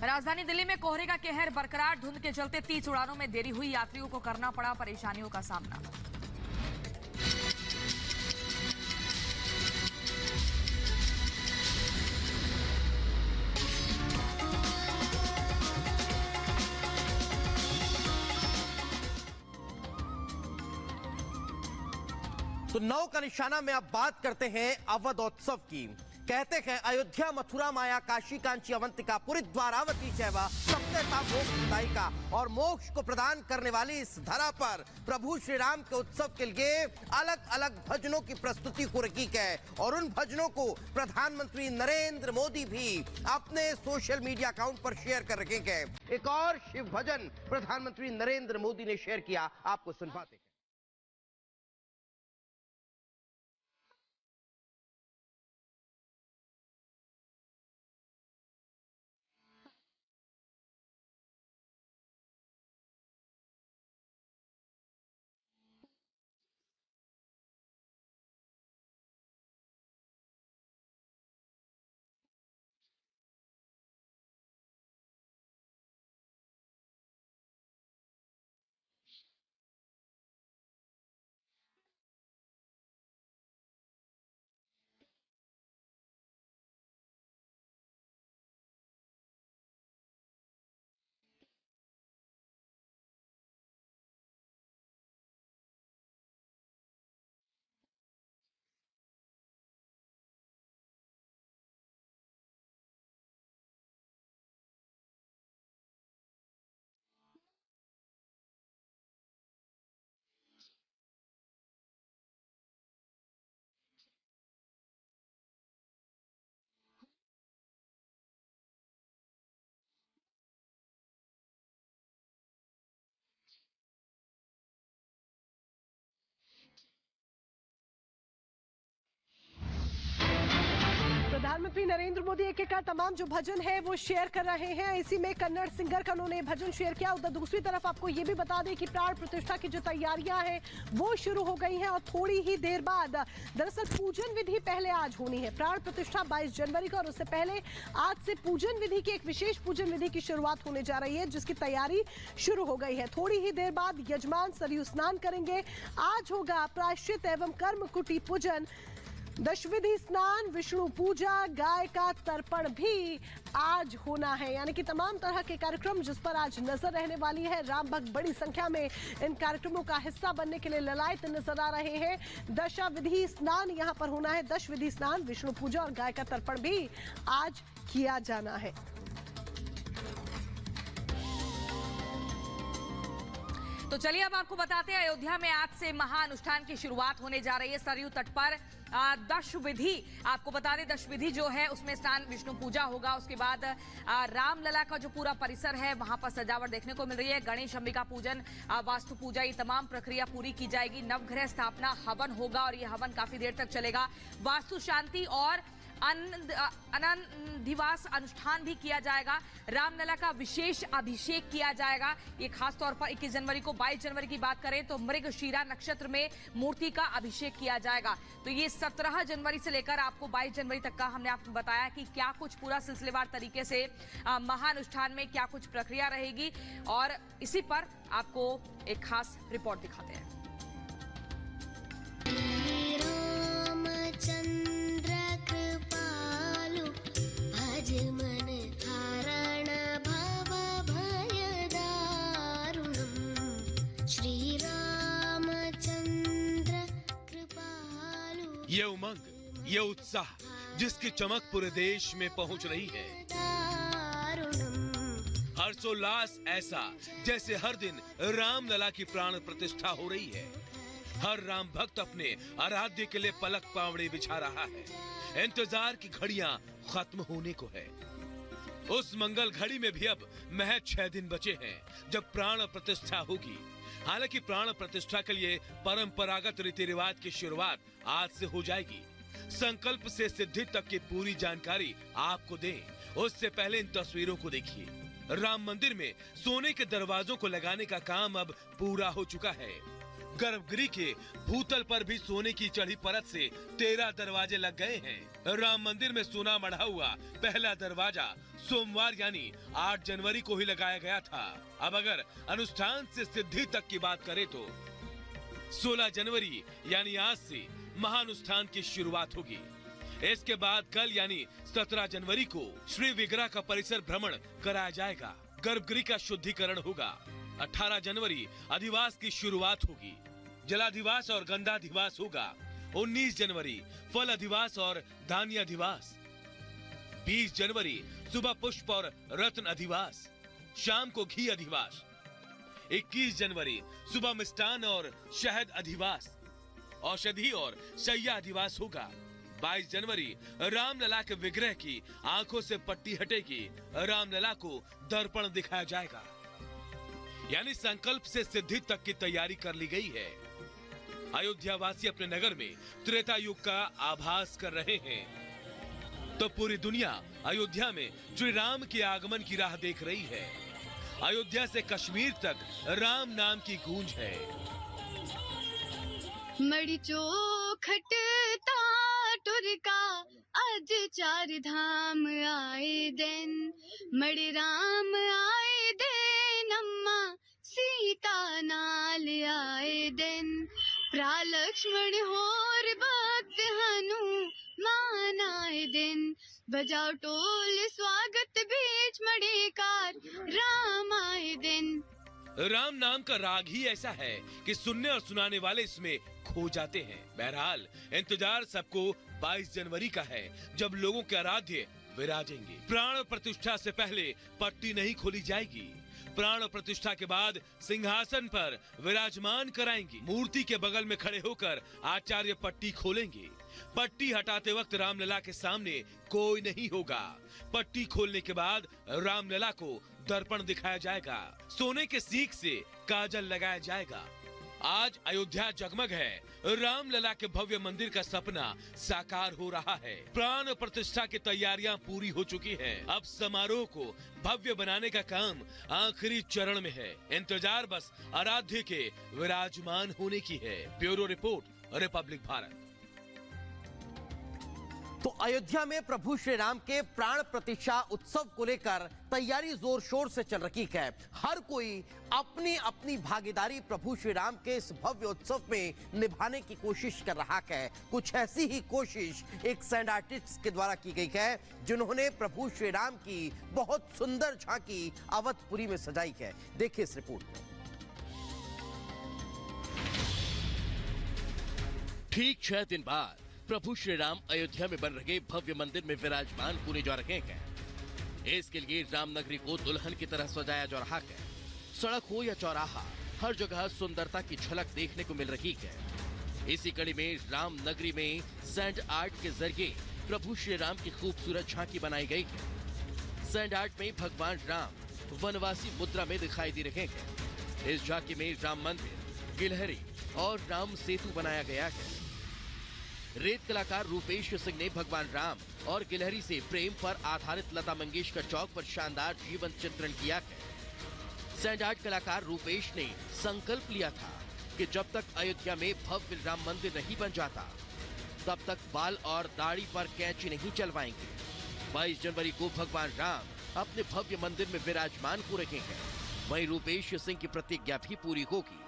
राजधानी दिल्ली में कोहरे का कहर बरकरार। धुंध के चलते 30 उड़ानों में देरी हुई, यात्रियों को करना पड़ा परेशानियों का सामना। तो 9 का निशाना में अब बात करते हैं अवधोत्सव की। कहते हैं अयोध्या मथुरा माया काशी कांची अवंतिका पुरी द्वारावती चैवा सप्तता मोक्षदायिका, और मोक्ष को प्रदान करने वाली इस धरा पर प्रभु श्री राम के उत्सव के लिए अलग अलग भजनों की प्रस्तुति हो रही है। और उन भजनों को प्रधानमंत्री नरेंद्र मोदी भी अपने सोशल मीडिया अकाउंट पर शेयर कर रहे हैं। एक और शिव भजन प्रधानमंत्री नरेंद्र मोदी ने शेयर किया, आपको सुनवाते हैं। प्रधानमंत्री नरेंद्र मोदी एक एक तमाम जो भजन है वो शेयर कर रहे हैं। इसी में कन्नड़ सिंगर का उन्होंने भजन शेयर किया। उधर दूसरी तरफ आपको ये भी बता दें कि प्राण प्रतिष्ठा की जो तैयारियां हैं वो शुरू हो गई हैं और थोड़ी ही देर बाद दरअसल पूजन विधि पहले आज होनी है। प्राण प्रतिष्ठा 22 जनवरी को, और उससे पहले आज से पूजन विधि की एक विशेष पूजन विधि की शुरुआत होने जा रही है, जिसकी तैयारी शुरू हो गई है। थोड़ी ही देर बाद यजमान सरयू स्नान करेंगे। आज होगा प्रायश्चित एवं कर्म कुटी पूजन, दशविधि स्नान, विष्णु पूजा, गाय का तर्पण भी आज होना है। यानी कि तमाम तरह के कार्यक्रम जिस पर आज नजर रहने वाली है। राम भक्त बड़ी संख्या में इन कार्यक्रमों का हिस्सा बनने के लिए ललायत नजर आ रहे हैं। दशाविधि स्नान यहाँ पर होना है। दशविधि स्नान, विष्णु पूजा और गाय का तर्पण भी आज किया जाना है। तो चलिए अब आपको बताते हैं, अयोध्या में आज से महाअनुष्ठान की शुरुआत होने जा रही है। सरयू तट पर दशविधि, आपको बता दें दशविधि जो है उसमें स्नान, विष्णु पूजा होगा। उसके बाद रामलला का जो पूरा परिसर है वहां पर सजावट देखने को मिल रही है। गणेश अंबिका पूजन, वास्तु पूजा, ये तमाम प्रक्रिया पूरी की जाएगी। नवग्रह स्थापना, हवन होगा और ये हवन काफी देर तक चलेगा। वास्तु शांति और अनंधिवास अनुष्ठान भी किया जाएगा। रामलला का विशेष अभिषेक किया जाएगा। ये खास तौर पर 21 जनवरी को, 22 जनवरी की बात करें तो मृगशीरा नक्षत्र में मूर्ति का अभिषेक किया जाएगा। तो ये 17 जनवरी से लेकर आपको 22 जनवरी तक का हमने आपको बताया कि क्या कुछ पूरा सिलसिलेवार तरीके से महाअनुष्ठान में क्या कुछ प्रक्रिया रहेगी, और इसी पर आपको एक खास रिपोर्ट दिखाते हैं। ये उमंग, ये उत्साह जिसकी चमक पूरे देश में पहुंच रही है। हर्षोल्लास ऐसा जैसे हर दिन रामलला की प्राण प्रतिष्ठा हो रही है। हर राम भक्त अपने आराध्य के लिए पलक पावड़े बिछा रहा है। इंतजार की घड़ियां खत्म होने को है। उस मंगल घड़ी में भी अब महज 6 दिन बचे हैं जब प्राण प्रतिष्ठा होगी। हालांकि प्राण प्रतिष्ठा के लिए परंपरागत रीति रिवाज की शुरुआत आज से हो जाएगी। संकल्प से सिद्धि तक की पूरी जानकारी आपको दें, उससे पहले इन तस्वीरों को देखिए। राम मंदिर में सोने के दरवाजों को लगाने का काम अब पूरा हो चुका है। गर्भगृह के भूतल पर भी सोने की चढ़ी परत से 13 दरवाजे लग गए हैं। राम मंदिर में सोना मढ़ा हुआ पहला दरवाजा सोमवार यानी 8 जनवरी को ही लगाया गया था। अब अगर अनुष्ठान से सिद्धि तक की बात करें तो 16 जनवरी यानी आज से महानुष्ठान की शुरुआत होगी। इसके बाद कल यानी 17 जनवरी को श्री विग्रह का परिसर भ्रमण कराया जाएगा। गर्भगृह का शुद्धिकरण होगा। 18 जनवरी अधिवास की शुरुआत होगी। जलाधिवास और गंधाधिवास होगा। 19 जनवरी फल अधिवास और धान्य अधिवास। 20 जनवरी सुबह पुष्प और रत्न अधिवास, शाम को घी अधिवास। 21 जनवरी सुबह मिष्टान और शहद अधिवास, औषधि और शैया अधिवास होगा। 22 जनवरी रामलला के विग्रह की आंखों से पट्टी हटेगी। रामलला को दर्पण दिखाया जाएगा। यानी संकल्प से सिद्धि तक की तैयारी कर ली गई है। अयोध्या वासी अपने नगर में त्रेता युग का आभास कर रहे हैं, तो पूरी दुनिया अयोध्या में श्री राम के आगमन की राह देख रही है। अयोध्या से कश्मीर तक राम नाम की गूंज है। मड़ी चौखट टुरका अज 4 धाम आए दिन, मड़ी राम आए दिन, अम्मा सीता नाल आए दिन, प्रा लक्ष्मण होर भक्त हनुमान आए दिन, बजाओ टोल स्वागत बीच मड़ी कार राम आए दिन। राम नाम का राग ही ऐसा है कि सुनने और सुनाने वाले इसमें खो जाते हैं। बहरहाल इंतजार सबको 22 जनवरी का है, जब लोगों के आराध्य विराजेंगे। प्राण प्रतिष्ठा से पहले पट्टी नहीं खोली जाएगी। प्राण प्रतिष्ठा के बाद सिंहासन पर विराजमान कराएंगे। मूर्ति के बगल में खड़े होकर आचार्य पट्टी खोलेंगे। पट्टी हटाते वक्त रामलला के सामने कोई नहीं होगा। पट्टी खोलने के बाद रामलला को दर्पण दिखाया जाएगा। सोने के सीख से काजल लगाया जाएगा। आज अयोध्या जगमग है। रामलला के भव्य मंदिर का सपना साकार हो रहा है। प्राण प्रतिष्ठा की तैयारियां पूरी हो चुकी हैं। अब समारोह को भव्य बनाने का काम आखिरी चरण में है। इंतजार बस आराध्य के विराजमान होने की है। Bureau report, Republic Bharat. तो अयोध्या में प्रभु श्री राम के प्राण प्रतिष्ठा उत्सव को लेकर तैयारी जोर शोर से चल रही है। हर कोई अपनी अपनी भागीदारी प्रभु श्री राम के इस भव्य उत्सव में निभाने की कोशिश कर रहा है। कुछ ऐसी ही कोशिश एक सैंड आर्टिस्ट के द्वारा की गई है, जिन्होंने प्रभु श्री राम की बहुत सुंदर झांकी अवधपुरी में सजाई है। देखिए इस रिपोर्ट में। ठीक 6 दिन बाद प्रभु श्री राम अयोध्या में बन रहे भव्य मंदिर में विराजमान होने जा रहे हैं। इसके लिए रामनगरी को दुल्हन की तरह सजाया जा रहा है। सड़क हो या चौराहा, हर जगह सुंदरता की झलक देखने को मिल रही है। इसी कड़ी में रामनगरी में सैंड आर्ट के जरिए प्रभु श्री राम की खूबसूरत झांकी बनाई गई है। सैंड आर्ट में भगवान राम वनवासी मुद्रा में दिखाई दे रहे हैं। इस झांकी में राम मंदिर, गिलहरी और राम सेतु बनाया गया है। रेत कलाकार रूपेश सिंह ने भगवान राम और गिलहरी से प्रेम पर आधारित लता मंगेशकर चौक पर शानदार जीवन चित्रण किया है। सैंड आर्ट कलाकार रूपेश ने संकल्प लिया था कि जब तक अयोध्या में भव्य राम मंदिर नहीं बन जाता, तब तक बाल और दाढ़ी पर कैंची नहीं चलवाएंगे। 22 जनवरी को भगवान राम अपने भव्य मंदिर में विराजमान हो रहे हैं। वहीं रूपेश सिंह की प्रतिज्ञा भी पूरी होगी।